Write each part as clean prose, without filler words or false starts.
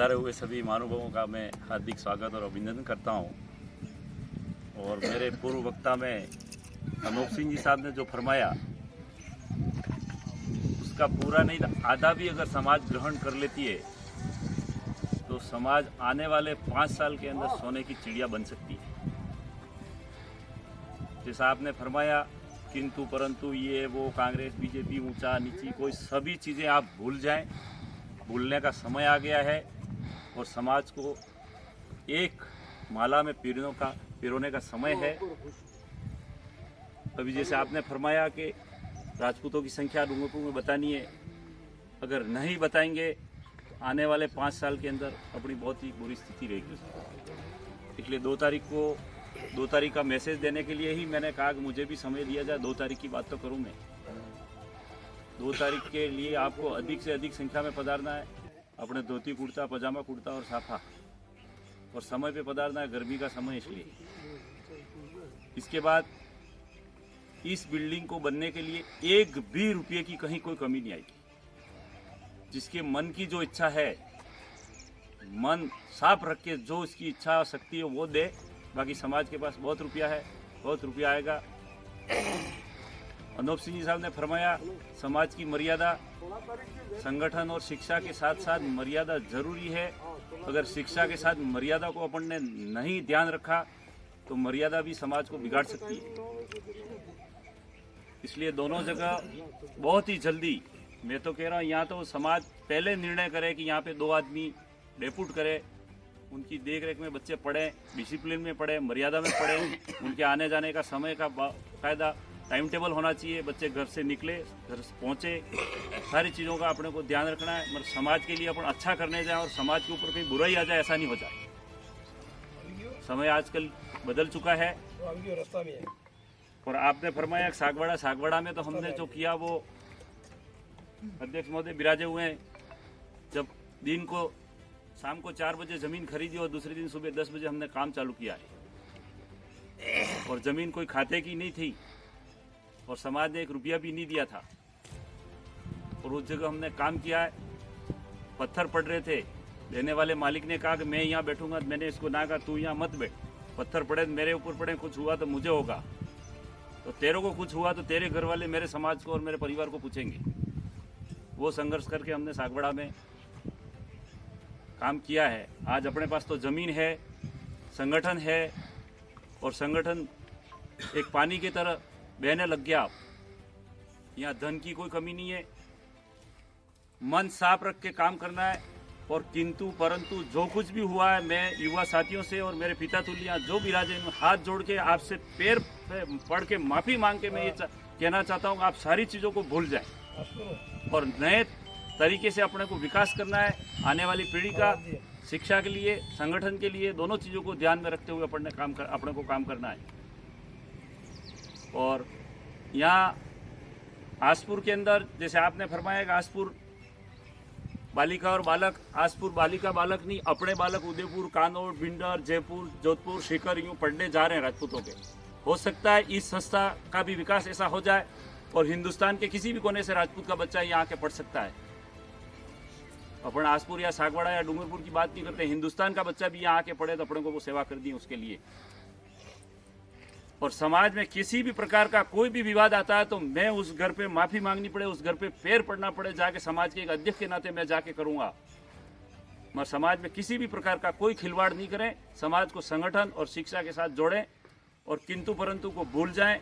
पधारे हुए सभी महानुभावों का मैं हार्दिक स्वागत और अभिनंदन करता हूं। और मेरे पूर्व वक्ता में अनोप सिंह जी साहब ने जो फरमाया उसका पूरा नहीं आधा भी अगर समाज ग्रहण कर लेती है तो समाज आने वाले 5 साल के अंदर सोने की चिड़िया बन सकती है। जैसा आपने फरमाया किंतु परंतु ये वो कांग्रेस बीजेपी ऊंचा नीची कोई सभी चीज़ें आप भूल जाएं। भूलने का समय आ गया है और समाज को एक माला में पिरोने का समय है। अभी जैसे आपने फरमाया कि राजपूतों की संख्या डूंगरपुर में बतानी है, अगर नहीं बताएंगे तो आने वाले 5 साल के अंदर अपनी बहुत ही बुरी स्थिति रहेगी। इसलिए 2 तारीख का मैसेज देने के लिए ही मैंने कहा कि मुझे भी समय दिया जाए। 2 तारीख की बात तो करूं मैं। 2 तारीख के लिए आपको अधिक से अधिक संख्या में पधारना है। अपने धोती कुर्ता पजामा कुर्ता और साफा और समय पे पधारना है, गर्मी का समय इसलिए। इसके बाद इस बिल्डिंग को बनने के लिए 1 भी रुपये की कहीं कोई कमी नहीं आएगी। जिसके मन की जो इच्छा है, मन साफ रख के जो इसकी इच्छा शक्ति है वो दे। बाकी समाज के पास बहुत रुपया है, बहुत रुपया आएगा। अनोप सिंह जी साहब ने फरमाया समाज की मर्यादा संगठन और शिक्षा के साथ साथ मर्यादा जरूरी है। अगर शिक्षा के साथ मर्यादा को अपन ने नहीं ध्यान रखा तो मर्यादा भी समाज को बिगाड़ सकती है। इसलिए दोनों जगह बहुत ही जल्दी, मैं तो कह रहा हूँ यहाँ तो समाज पहले निर्णय करे कि यहाँ पे 2 आदमी डेपुट करे, उनकी देख रेख में बच्चे पढ़ें, डिसिप्लिन में पढ़ें, मर्यादा में पढ़ें। उनके आने जाने का समय का फायदा टाइम टेबल होना चाहिए। बच्चे घर से निकले, घर से पहुँचे, सारी चीज़ों का अपने को ध्यान रखना है। मतलब समाज के लिए अपन अच्छा करने जाए और समाज के ऊपर कहीं बुराई आ जाए, ऐसा नहीं हो जाए। समय आजकल बदल चुका है। और आपने फरमाया सागवाड़ा में तो हमने जो किया वो अध्यक्ष महोदय विराजे हुए हैं। जब दिन को शाम को 4 बजे जमीन खरीदी और दूसरे दिन सुबह 10 बजे हमने काम चालू किया है। और जमीन कोई खाते की नहीं थी और समाज ने 1 रुपया भी नहीं दिया था। और उस जगह हमने काम किया है। पत्थर पड़ रहे थे, देने वाले मालिक ने कहा कि मैं यहाँ बैठूंगा। मैंने इसको ना कहा तू यहाँ मत बैठ, पत्थर पड़े मेरे ऊपर पड़े, कुछ हुआ तो मुझे होगा, तो तेरे को कुछ हुआ तो तेरे घर वाले मेरे समाज को और मेरे परिवार को पूछेंगे। वो संघर्ष करके हमने सागवाड़ा में काम किया है। आज अपने पास तो जमीन है, संगठन है और संगठन एक पानी की तरह बहने लग गया। आप यहाँ धन की कोई कमी नहीं है, मन साफ रख के काम करना है। और किंतु परंतु जो कुछ भी हुआ है, मैं युवा साथियों से और मेरे पिता तुल्य जो भी राजे हाथ जोड़ के आपसे पैर पड़ के माफी मांग के मैं ये कहना चाहता हूँ आप सारी चीजों को भूल जाएं और नए तरीके से अपने को विकास करना है। आने वाली पीढ़ी का शिक्षा के लिए, संगठन के लिए, दोनों चीजों को ध्यान में रखते हुए अपने को काम करना है। और यहाँ आसपुर के अंदर जैसे आपने फरमाया कि आसपुर बालिका और बालक, आसपुर बालिका बालक नहीं, अपने बालक उदयपुर, कानौर, भिंडर, जयपुर, जोधपुर, सीकर यूं पढ़ने जा रहे हैं राजपूतों के। हो सकता है इस संस्था का भी विकास ऐसा हो जाए और हिंदुस्तान के किसी भी कोने से राजपूत का बच्चा यहाँ आके पढ़ सकता है। अपन आसपुर या सागवाड़ा या डूंगरपुर की बात नहीं करते, हिंदुस्तान का बच्चा भी यहाँ आके पढ़े तो अपने को वो सेवा कर दी उसके लिए। और समाज में किसी भी प्रकार का कोई भी विवाद आता है तो मैं उस घर पे माफी मांगनी पड़े, उस घर पे पैर पड़ना पड़े, जाके समाज के एक अध्यक्ष के नाते मैं जाके करूंगा। मैं समाज में किसी भी प्रकार का कोई खिलवाड़ नहीं करें, समाज को संगठन और शिक्षा के साथ जोड़ें और किंतु परंतु को भूल जाएं।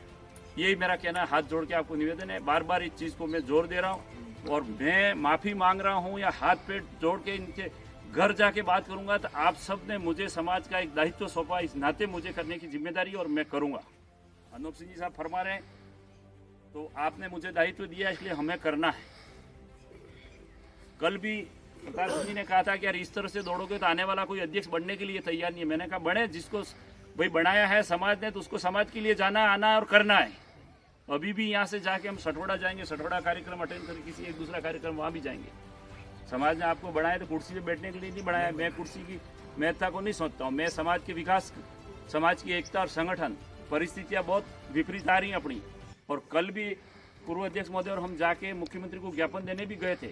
यही मेरा कहना है, हाथ जोड़ के आपको निवेदन है। बार बार इस चीज को मैं जोर दे रहा हूँ और मैं माफी मांग रहा हूँ या हाथ पेट जोड़ के इनके घर जाके बात करूंगा तो आप सब ने मुझे समाज का एक दायित्व सौंपा, इस नाते मुझे करने की जिम्मेदारी और मैं करूंगा। अनोप सिंह जी साहब फरमा रहे हैं तो आपने मुझे दायित्व दिया इसलिए हमें करना है। कल भी प्रताप सिंह जी ने कहा था कि यार इस तरह से दौड़ोगे तो आने वाला कोई अध्यक्ष बनने के लिए तैयार नहीं है। मैंने कहा बने, जिसको भाई बनाया है समाज ने तो उसको समाज के लिए जाना, आना और करना है। अभी भी यहाँ से जाके हम सठवड़ा जाएंगे, सठवड़ा कार्यक्रम अटेंड करके किसी एक दूसरा कार्यक्रम वहाँ भी जाएंगे। समाज ने आपको बनाया तो कुर्सी पे बैठने के लिए नहीं बनाया। मैं कुर्सी की महत्ता को नहीं सोचता हूँ, मैं समाज के विकास, समाज की एकता और संगठन। परिस्थितियाँ बहुत विपरीत आ रही हैं अपनी। और कल भी पूर्व अध्यक्ष महोदय और हम जाके मुख्यमंत्री को ज्ञापन देने भी गए थे।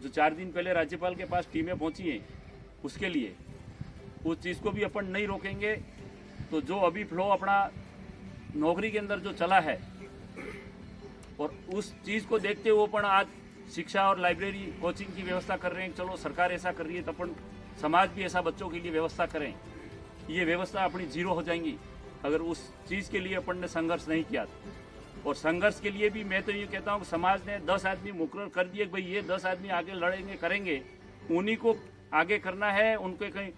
जो 4 दिन पहले राज्यपाल के पास टीमें पहुंची हैं उसके लिए, उस चीज़ को भी अपन नहीं रोकेंगे। तो जो अभी फ्लो अपना नौकरी के अंदर जो चला है और उस चीज़ को देखते हुए अपन आज शिक्षा और लाइब्रेरी कोचिंग की व्यवस्था कर रहे हैं। चलो सरकार ऐसा कर रही है तो अपन समाज भी ऐसा बच्चों के लिए व्यवस्था करें। ये व्यवस्था अपनी जीरो हो जाएंगी अगर उस चीज़ के लिए अपन ने संघर्ष नहीं किया। और संघर्ष के लिए भी मैं तो ये कहता हूँ कि समाज ने 10 आदमी मुकर्रर कर दिए, भाई ये 10 आदमी आगे लड़ेंगे करेंगे, उन्हीं को आगे करना है, उनके कहीं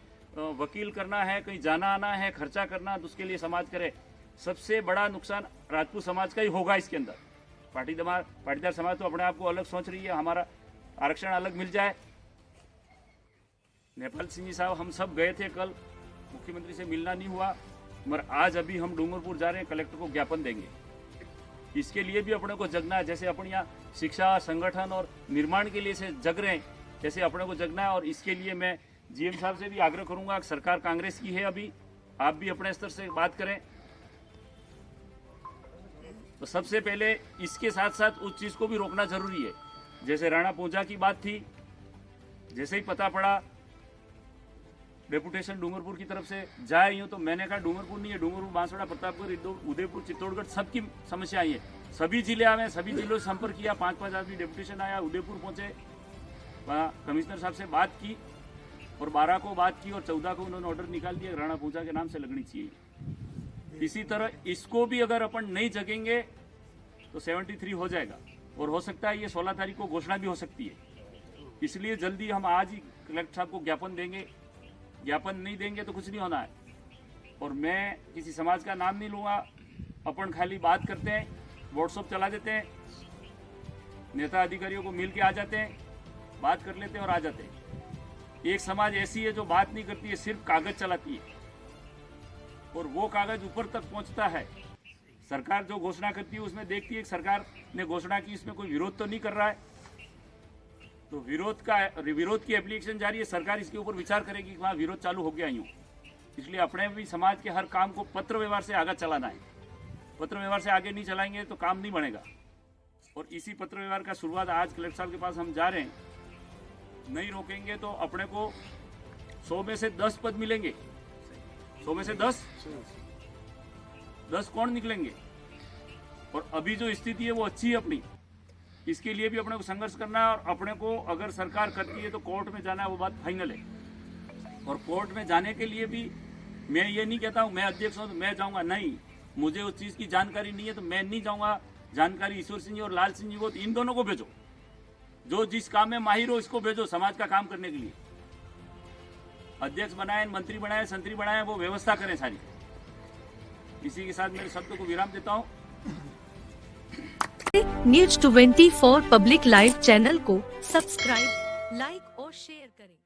वकील करना है, कहीं जाना आना है, खर्चा करना, तो उसके लिए समाज करे। सबसे बड़ा नुकसान राजपूत समाज का ही होगा इसके अंदर। पाटीदार समाज तो अपने आप को अलग सोच रही है, हमारा आरक्षण अलग मिल जाए। नेपाल सिंह जी साहब हम सब गए थे कल, मुख्यमंत्री से मिलना नहीं हुआ, मगर आज अभी हम डूंगरपुर जा रहे हैं, कलेक्टर को ज्ञापन देंगे। इसके लिए भी अपने को जगना है, जैसे अपन यहाँ शिक्षा संगठन और निर्माण के लिए से जग रहे हैं, जैसे अपने को जगना है। और इसके लिए मैं जीएम साहब से भी आग्रह करूंगा कि सरकार कांग्रेस की है, अभी आप भी अपने स्तर से बात करें। तो सबसे पहले इसके साथ साथ उस चीज को भी रोकना जरूरी है। जैसे राणा पूंजा की बात थी, जैसे ही पता पड़ा डेपुटेशन डूंगरपुर की तरफ से जाए यूं, तो मैंने कहा डूंगरपुर नहीं है, डूंगरपुर, बांसवाड़ा, प्रतापगढ़, उदयपुर, चित्तौड़गढ़ सबकी समस्या आई है। सभी जिले आए, सभी जिलों से संपर्क किया, 5-5 आदमी डेपुटेशन आया, उदयपुर पहुंचे, वहाँ कमिश्नर साहब से बात की और 12 को बात की और 14 को उन्होंने ऑर्डर निकाल दिया, राणा पूंजा के नाम से लगनी चाहिए। इसी तरह इसको भी अगर अपन नहीं जगेंगे तो 73 हो जाएगा और हो सकता है ये 16 तारीख को घोषणा भी हो सकती है। इसलिए जल्दी हम आज ही कलेक्टर साहब को ज्ञापन देंगे। ज्ञापन नहीं देंगे तो कुछ नहीं होना है। और मैं किसी समाज का नाम नहीं लूंगा, अपन खाली बात करते हैं, व्हाट्सएप चला देते हैं, नेता अधिकारियों को मिल के आ जाते हैं, बात कर लेते हैं और आ जाते हैं। एक समाज ऐसी है जो बात नहीं करती है, सिर्फ कागज चलाती है और वो कागज ऊपर तक पहुंचता है। सरकार जो घोषणा करती है उसमें देखती है कि सरकार ने घोषणा की, इसमें कोई विरोध तो नहीं कर रहा है, तो विरोध की एप्लीकेशन जारी है, सरकार इसके ऊपर विचार करेगी कि वहाँ विरोध चालू हो गया यूँ। इसलिए अपने भी समाज के हर काम को पत्र व्यवहार से आगे चलाना है। पत्र व्यवहार से आगे नहीं चलाएंगे तो काम नहीं बनेगा। और इसी पत्र व्यवहार का शुरुआत आज कलेक्टर साहब के पास हम जा रहे हैं। नहीं रोकेंगे तो अपने को 100 में से 10 पद मिलेंगे। 100 में से 10 कौन निकलेंगे? और अभी जो स्थिति है वो अच्छी है अपनी, इसके लिए भी अपने को संघर्ष करना है। और अपने को अगर सरकार करती है तो कोर्ट में जाना है, वो बात फाइनल है। और कोर्ट में जाने के लिए भी मैं ये नहीं कहता हूँ मैं अध्यक्ष हूँ तो मैं जाऊँगा, नहीं, मुझे उस चीज़ की जानकारी नहीं है तो मैं नहीं जाऊँगा। जानकारी ईश्वर सिंह जी और लाल सिंह जी को, तो इन दोनों को भेजो, जो जिस काम में माहिर हो इसको भेजो समाज का काम करने के लिए। अध्यक्ष बनाए, मंत्री बनाए, संतरी बनाए, वो व्यवस्था करें सारी। इसी के साथ मेरे शब्द को विराम देता हूँ। News 24 पब्लिक लाइव चैनल को सब्सक्राइब, लाइक और शेयर करें।